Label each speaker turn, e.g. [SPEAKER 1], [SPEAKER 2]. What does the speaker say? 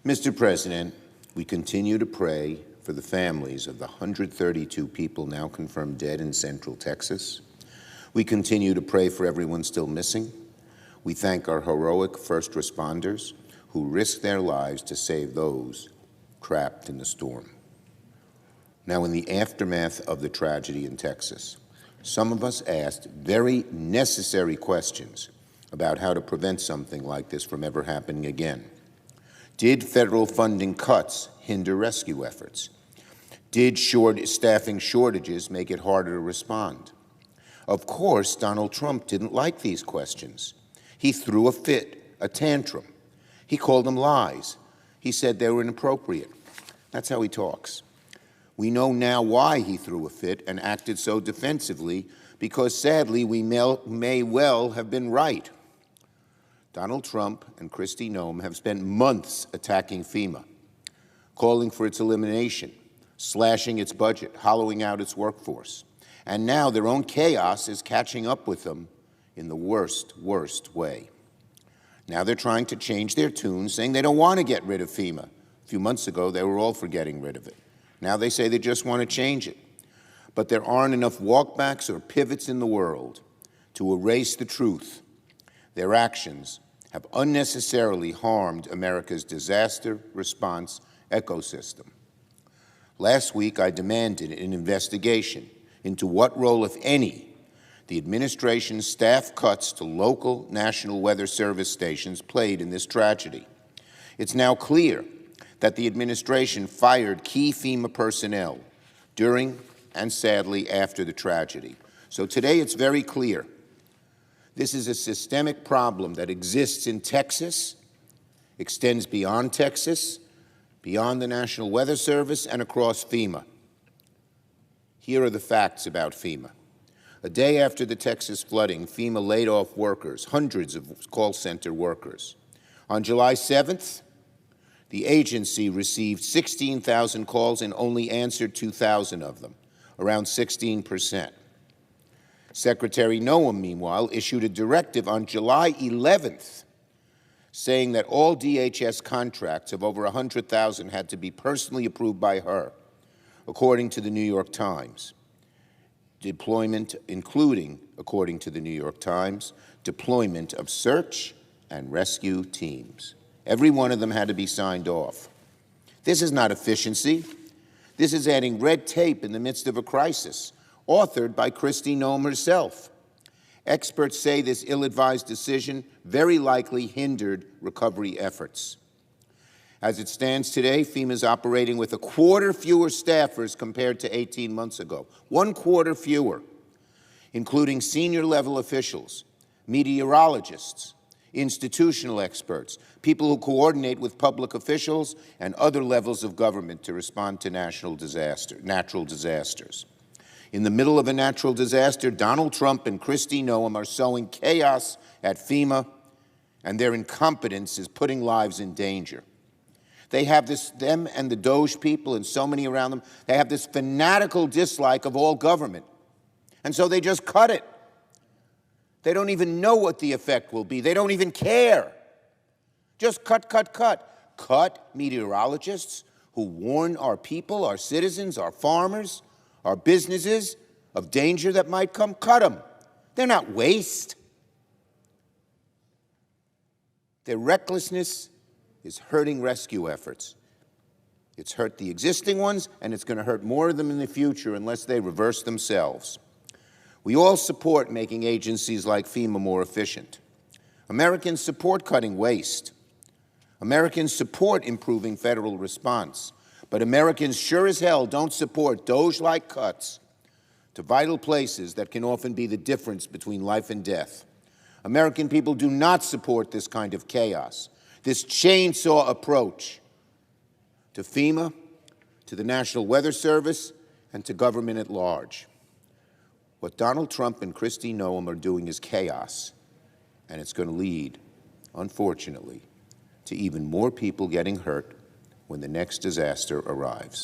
[SPEAKER 1] Mr. President, we continue to pray for the families of the 132 people now confirmed dead in Central Texas. We continue to pray for everyone still missing. We thank our heroic first responders who risked their lives to save those trapped in the storm. Now, in the aftermath of the tragedy in Texas, some of us asked very necessary questions about how to prevent something like this from ever happening again. Did federal funding cuts hinder rescue efforts? Did staffing shortages make it harder to respond? Of course, Donald Trump didn't like these questions. He threw a fit, a tantrum. He called them lies. He said they were inappropriate. That's how he talks. We know now why he threw a fit and acted so defensively, because sadly we may well have been right. Donald Trump and Kristi Noem have spent months attacking FEMA, calling for its elimination, slashing its budget, hollowing out its workforce. And now their own chaos is catching up with them in the worst way. Now they're trying to change their tune, saying they don't want to get rid of FEMA. A few months ago, they were all for getting rid of it. Now they say they just want to change it. But there aren't enough walkbacks or pivots in the world to erase the truth. Their actions have unnecessarily harmed America's disaster response ecosystem. Last week, I demanded an investigation into what role, if any, the administration's staff cuts to local National Weather Service stations played in this tragedy. It's now clear that the administration fired key FEMA personnel during and, sadly, after the tragedy. So today it's very clear. This is a systemic problem that exists in Texas, extends beyond Texas, beyond the National Weather Service, and across FEMA. Here are the facts about FEMA. A day after the Texas flooding, FEMA laid off workers, hundreds of call center workers. On July 7th, the agency received 16,000 calls and only answered 2,000 of them, around 16%. Secretary Noem, meanwhile, issued a directive on July 11th saying that all DHS contracts of over 100,000 had to be personally approved by her, according to the New York Times. Deployment, including, according to the New York Times, deployment of search and rescue teams. Every one of them had to be signed off. This is not efficiency. This is adding red tape in the midst of a crisis, authored by Kristi Noem herself. Experts say this ill-advised decision very likely hindered recovery efforts. As it stands today, FEMA is operating with a quarter fewer staffers compared to 18 months ago. 1/4 fewer, including senior-level officials, meteorologists, institutional experts, people who coordinate with public officials and other levels of government to respond to natural disasters. In the middle of a natural disaster, Donald Trump and Kristi Noem are sowing chaos at FEMA, and their incompetence is putting lives in danger. They have them and the Doge people and so many around them, they have this fanatical dislike of all government. And so they just cut it. They don't even know what the effect will be. They don't even care. Just cut. Cut meteorologists who warn our people, our citizens, our farmers, our businesses of danger that might come. Cut them. They're not waste. Their recklessness is hurting rescue efforts. It's hurt the existing ones, and it's going to hurt more of them in the future unless they reverse themselves. We all support making agencies like FEMA more efficient. Americans support cutting waste. Americans support improving federal response. But Americans sure as hell don't support Doge-like cuts to vital places that can often be the difference between life and death. American people do not support this kind of chaos, this chainsaw approach to FEMA, to the National Weather Service, and to government at large. What Donald Trump and Kristi Noem are doing is chaos, and it's going to lead, unfortunately, to even more people getting hurt when the next disaster arrives.